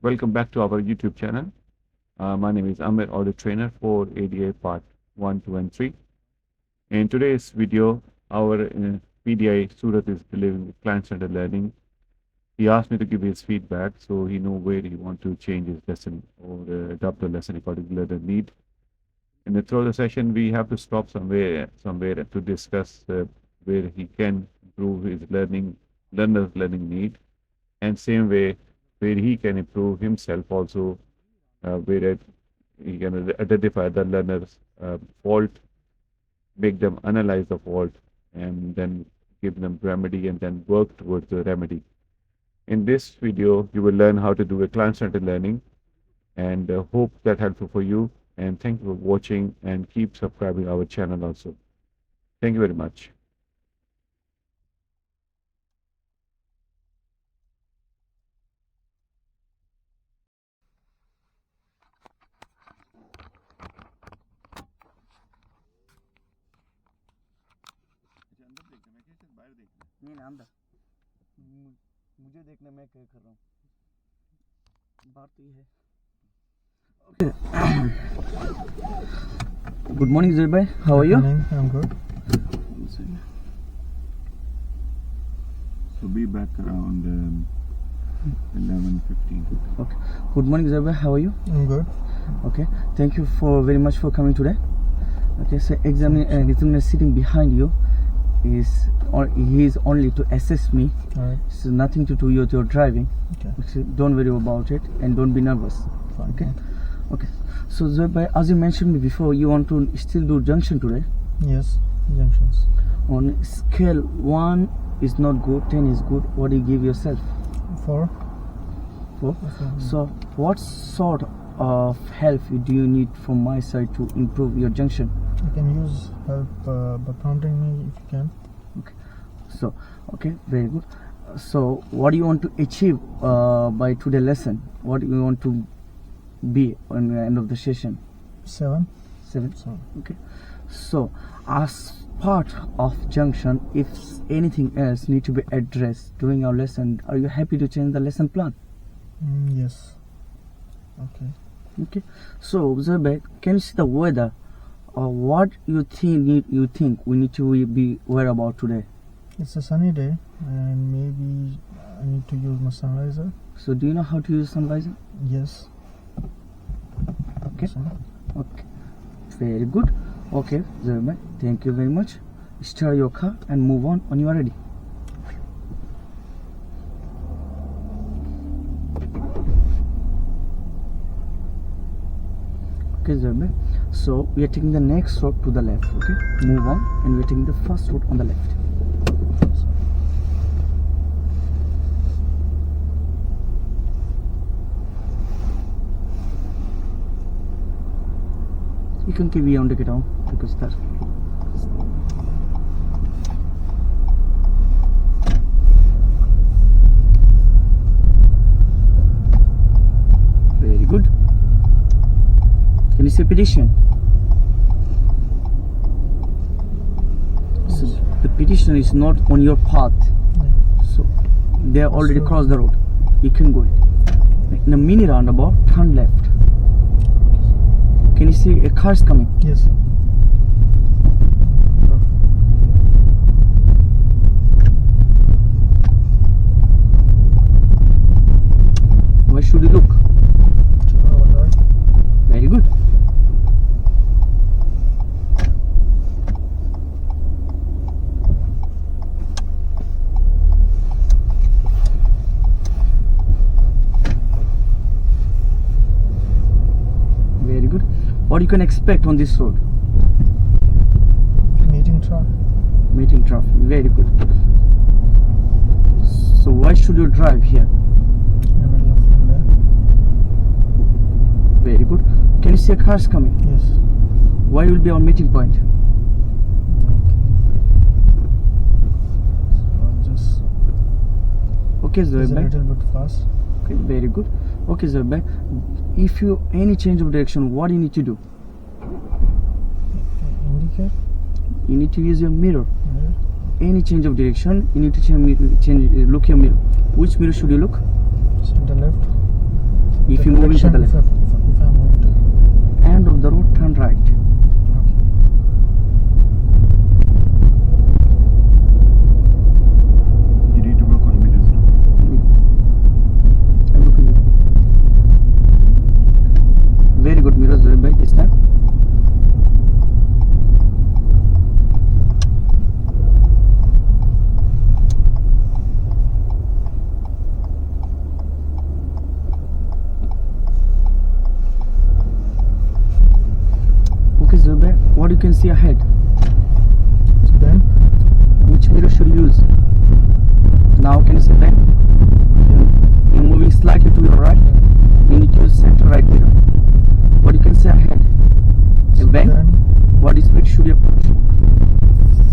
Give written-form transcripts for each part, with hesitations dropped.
Welcome back to our YouTube channel. My name is Amir, Audio Trainer for ADA Part 1, 2, and 3. In today's video, our PDI Surat is delivering client-centered learning. He asked me to give his feedback so he know where he want to change his lesson or adapt the lesson according to the need. And throughout the session, we have to stop somewhere to discuss where he can improve his learner's learning need, and same way where he can improve himself also, where he can identify the learner's fault, make them analyze the fault, and then give them remedy and then work towards the remedy. In this video, you will learn how to do a client-centered learning, and hope that helpful for you. And thank you for watching, and keep subscribing our channel also. Thank you very much. नहीं ना अंदर मुझे देखना मैं क्या कर रहा हूँ बात तो ये है Good morning Zoe bhai, how are you? I'm good. So be back around 11:15. Okay. Good morning Zoe bhai, how are you? I'm good. Okay. Thank you for very much for coming today. Okay. So examiner sitting behind you he is only to assess me. Alright. So nothing to do with your driving. Okay. So don't worry about it and don't be nervous. Fine. Okay. Okay. So Zoe bhai, as you mentioned me before, you want to still do junction today. Yes. Junctions. On scale 1 is not good, 10 is good. What do you give yourself? 4. 4. So what sort of help do you need from my side to improve your junction? You can use help by prompting me if you can. Okay. So okay, very good. So what do you want to achieve by today's lesson? What do you want to be on the end of the session? 7. 7. So Okay. So as part of junction, if anything else need to be addressed during our lesson, are you happy to change the lesson plan? yes. Okay. Okay. So Zoe bhai, can you see the weather? What you think we need to be aware about today? It's a sunny day and maybe I need to use my sunriser. So do you know how to use sun visor? Yes. Okay. So, Okay. Very good. Okay, Zoe bhai, thank you very much. Start your car and move on when you are ready. Okay, Zoe bhai. So we are taking the next road to the left. Okay, move on, and we are taking the first road on the left. You can keep on take it down because that. Very good. Can you see petition? So the petitioner is not on your path. yeah. So they are already So- crossed the road. You can go in a mini roundabout. Turn left. Can you see a car is coming? Yes. Where should you look? Alright. Very good. Very good. What you can expect on this road? Meeting truck. Meeting traffic. Very good. So why should you drive here? In the middle of the lane. Very good. Can you see a cars coming? Yes. Why will be our meeting point? Okay. So I'll just Okay, Zoe use a bhai. little bit fast. Okay, very good. Okay, Zoe bhai. If you any change of direction, what do you need to do? Indicate. You need to use your mirror. Mirror. Any change of direction, you need to change look your mirror. Which mirror should you look? Center left. If you move into the left. If I move to the left. End of the road, turn right. Okay. You need to work on meters now. I'm looking. Very good mirrors, back this time. Okay, Zubair, what you can see ahead? So then, Which mirror should you use? Now can you see back? You're moving slightly to your right. You need to use center right mirror. What you can see ahead? A bank. then What speed should you approach?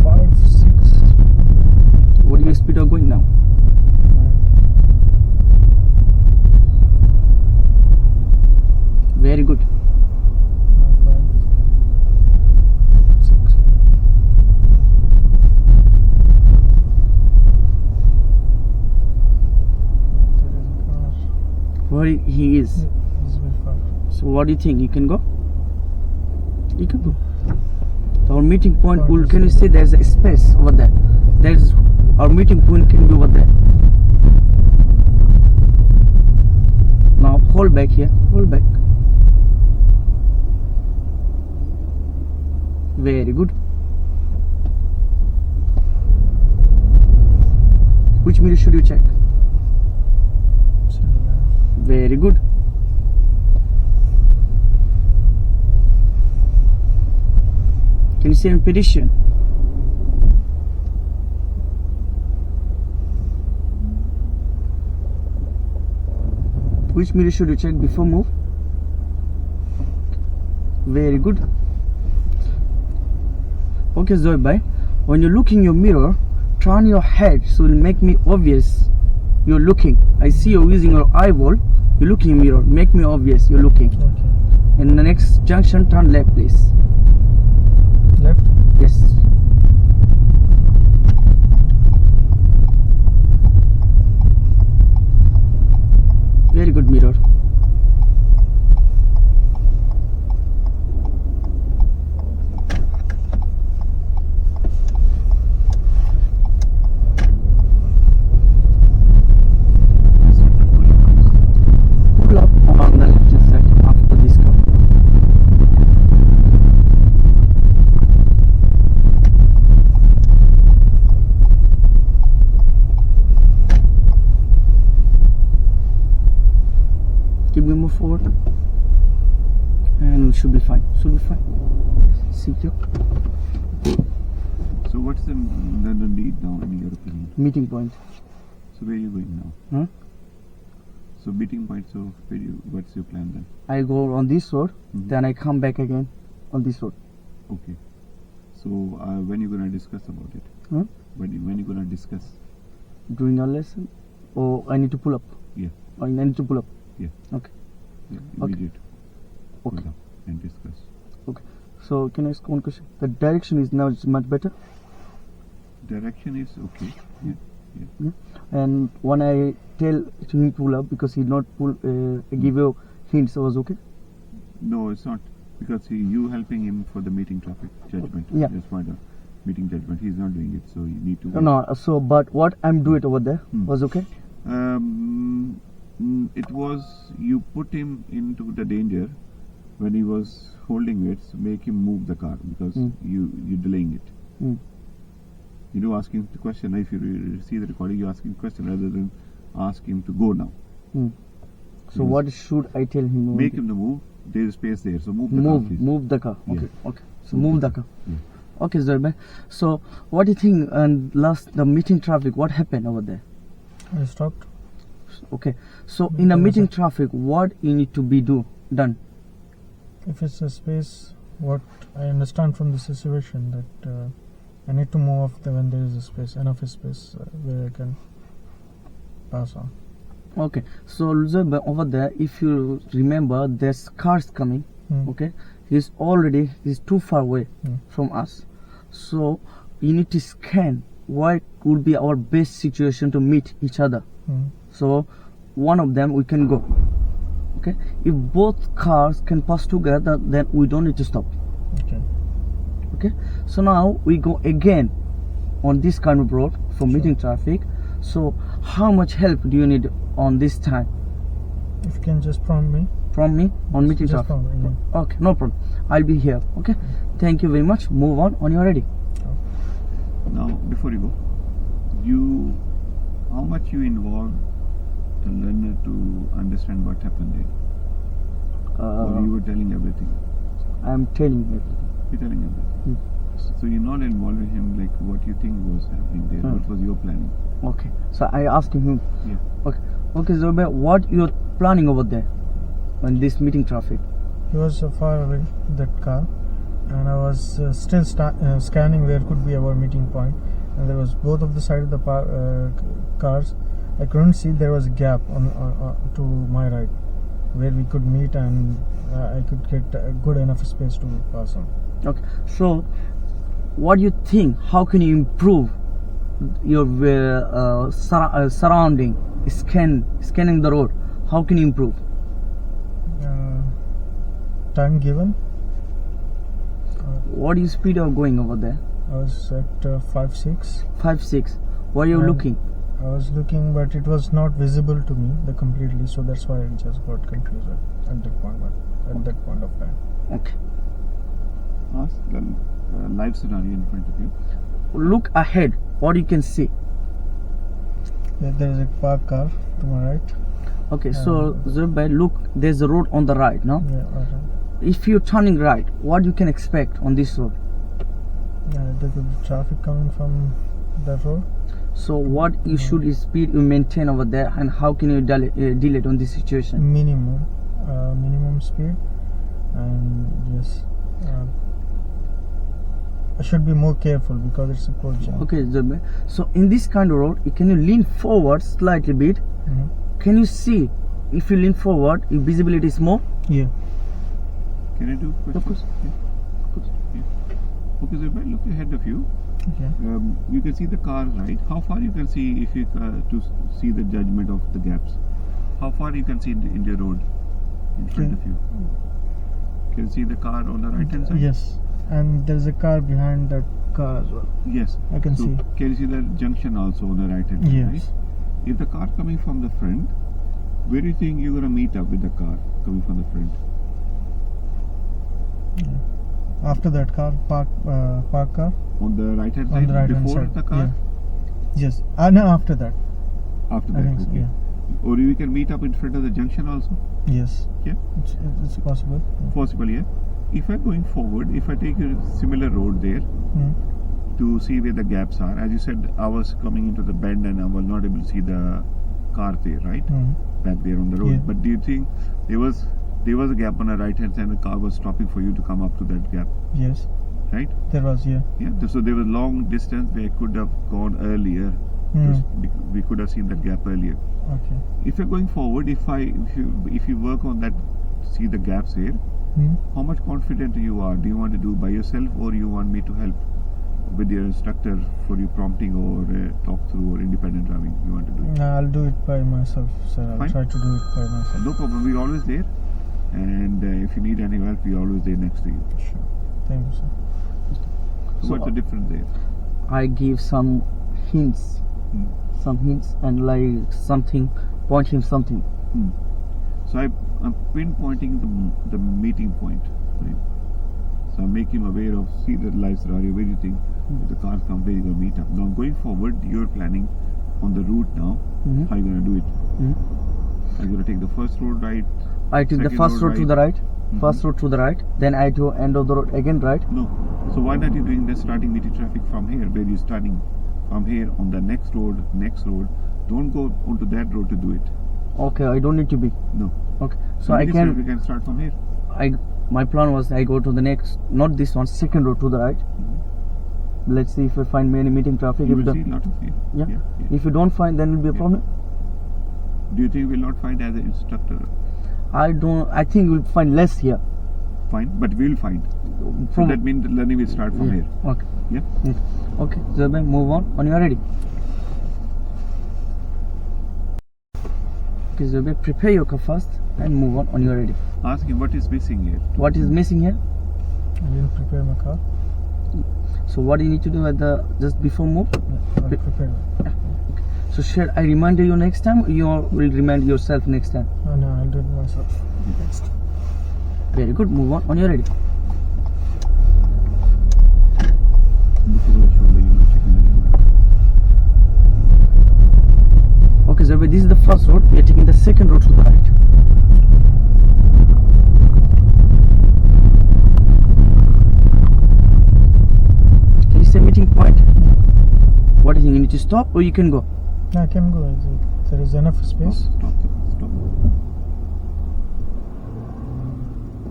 5, 6, What is your speed of going now? 9, Very good. 5, 6. There is a car. Where he is. He's very far. So what do you think? You can go? You can go. Our meeting point will, can you see there's a space over there? There's our meeting point can be over there. Now hold back here. Hold back. Very good. Which mirror should you check? Center left. Very good. Can you see any pedestrian? Which mirror should you check before move? Very good. Okay, Zoe, bye. When you look in your mirror, turn your head so it will make me obvious you're looking. I see you're using your eyeball. You look in your mirror. Make me obvious you're looking. Okay. In the next junction, turn left, please. Left. Yes. Very good mirror. Pull up on the left hand side after this curve. Keep going, move forward, and we should be fine. Should be fine. Secure. So what's the need now in your opinion? Meeting point. So where are you going now? Huh? So meeting point, so what's your plan then? I go on this road, Mhm. then I come back again on this road. Okay. So when you gonna discuss about it? Huh? When you gonna discuss? During our lesson, or I need to pull up. Yeah. Or I need to pull up. Yeah. Okay. Yeah. Okay. Immediate. Okay. Pull up and discuss. So can I ask one question? The direction is now much better, Direction is okay. Yeah. and when I tell to him pull up because he not pull, give you hints, was okay. No, it's not, because you helping him for the meeting traffic judgment. Yeah. That's why the meeting judgment. He's not doing it, so you need to. No. So but what I'm doing over there was okay. It was, you put him into the danger when he was holding it, so make him move the car because you're delaying it. Mm. You do ask him the question. If you see the recording, you ask him the question rather than ask him to go now. So what should I tell him? Make him to move. There is space there, so move the car, please. Move the car. Yeah. Okay. Okay. So move the car. Yeah. Okay, Zorbay. So what do you think? And last the meeting traffic, what happened over there? I stopped. Okay. So in a meeting traffic, what you need to be done? If it's a space, what I understand from the situation that I need to move off when there is a space, enough space where I can pass on. Okay. So Zorbay, over there, if you remember, there's cars coming. Okay. He's too far away from us. So you need to scan what would be our best situation to meet each other. So one of them we can go. Okay, if both cars can pass together, then we don't need to stop. Okay. Okay, so now we go again on this kind of road for meeting traffic. So how much help do you need on this time If you can just prompt me. from me on meeting Just traffic? prompt me. Yeah. Okay, no problem, I'll be here. Okay, thank you very much. Move on when you're ready. Now, before you go, how much you involve the learner to understand what happened there? Or you were telling everything? I'm telling you. You're telling everything. So you're not involving him like what you think was happening there. What was your planning? Okay, so I asking him. Yeah. Okay, Zubair, what you're planning over there on this meeting traffic? He was far away, that car, and I was still scanning where could be our meeting point, and there was both of the side of the cars. I couldn't see there was a gap on to my right where we could meet, and I could get a good enough space to pass on. Okay, so what do you think? How can you improve your surrounding? Scanning the road. How can you improve? Time given. What is speed you're going over there? I was at 5-6. 5-6. What are you And looking? I was looking, but it was not visible to me completely, so that's why I just got confused at that point. At that point of time. Okay. Ask the live scenario in front of you. Look ahead. What you can see? There is a parked car to my right. Okay, so Zubair, look, there's a road on the right, no? Yeah, right. If you're turning right, what you can expect on this road? Yeah, there could be traffic coming from that road. So what you should is speed you maintain over there, and how can you deal it on this situation? Minimum speed, and yes, I should be more careful because it's a cold jam. Okay, Zubair. So in this kind of road, can you lean forward slightly bit? Can you see if you lean forward, if visibility is more? Yeah. Can I do questions? Of course. Yeah. Of course. Yeah. Okay, so if I look ahead of you, Okay. you can see the car, right? How far you can see if you to see the judgment of the gaps? How far you can see in the road in front of you? Can you see the car on the right hand side? Yes, and there's a car behind that car as well. Yes. I can see. Can you see the junction also on the right hand side? Yes. Right? If the car coming from the front, where do you think you're gonna meet up with the car coming from the front? After that car, park car. On the right hand On side, the right hand before side. the car? Yeah. Yes. No, after that. After I that, think so, okay. yeah. Or you can meet up in front of the junction also? Yes. Yeah? It's possible. Possible, yeah. If I'm going forward, if I take a similar road there to see where the gaps are, as you said, I was coming into the bend and I was not able to see the car there, right? Back there on the road. Yeah. But do you think there was a gap on the right hand side and the car was stopping for you to come up to that gap, Yes. right? There was, yeah. Yeah. So there was long distance where I could have gone earlier. We could have seen that gap earlier. Okay. If you're going forward, if you work on that, see the gaps here, how much confident you are? Do you want to do by yourself, or you want me to help with your instructor for you prompting or talk through or independent driving? You want to do it? No, I'll do it by myself, sir. I'll Fine. try to do it by myself. No problem. We're always there, and if you need any help, we're always there next to you. Sure. Thank you, sir. So what's the difference there? I give some hints, and like something, point him something. So I'm pinpointing the meeting point, right? So I make him aware of, see the live scenario, where you think if the car comes, where you're going to meet up. Now going forward, you're planning on the route now. How are you going to do it? Are you going to take the first road right? I took the first road to the right, first road to the right, then I do end of the road again right. No. So why not you doing the starting meeting traffic from here, where you're starting from here on the next road. Don't go onto that road to do it. Okay, I don't need to be. No. Okay, so So I we can start from here. My plan was I go to the next, not this one, second road to the right. Let's see if I find many meeting traffic. You If will the- see a lot of here. yeah. Yeah. If you don't find, then it will be a Yeah. problem. Do you think we'll not find as an instructor? I think we'll find less here. Fine, but we'll find. So that means the learning will start from here. Okay. Yeah. Okay, Zubair, move on when you are ready. Okay, Zubair, prepare your car first. and move on you're ready. Ask him what is missing here. What is missing here? I didn't prepare my car. So what you need to do at the just before move? I'll prepare. So should I remind you next time, or you will remind yourself next time? No, I'll do it myself. Next. Very good. Move on you're ready. Look over the shoulder, you know, checking the shoulder. Okay, Zabir, this is the first road. We are taking the second road to the right. Can you say meeting point? What do you think? You need to stop or you can go? No, I can go. There is enough space. Stop.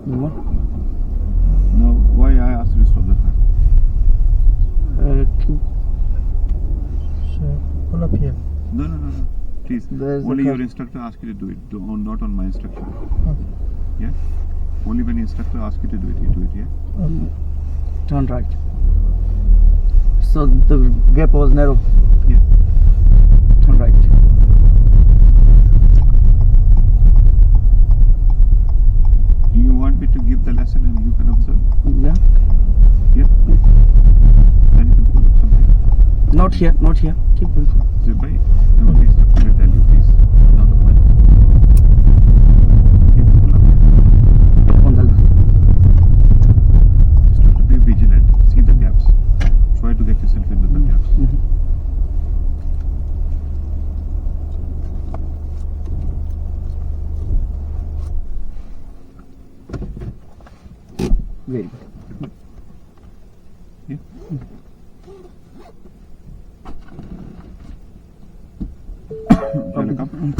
Move on. Now, why I asked you to stop the car? So pull up here. No. Please. There's the Only car. your instructor asks you to do it. Not on my instruction. Okay. Yeah? Only when the instructor asks you to do it, you do it, yeah? Okay. Turn right. So the gap was narrow. Yeah. Turn right. Do you want me to give the lesson and you can observe? Yeah. Yeah? Then you can pull up something. Not here. Keep going forward. Zibai, now the instructor will tell you, please. Not of mine. You can pull up here. On the left. Just have to be vigilant. See the gaps. Try to get yourself into the gaps. Very good. Yeah? Shall I come?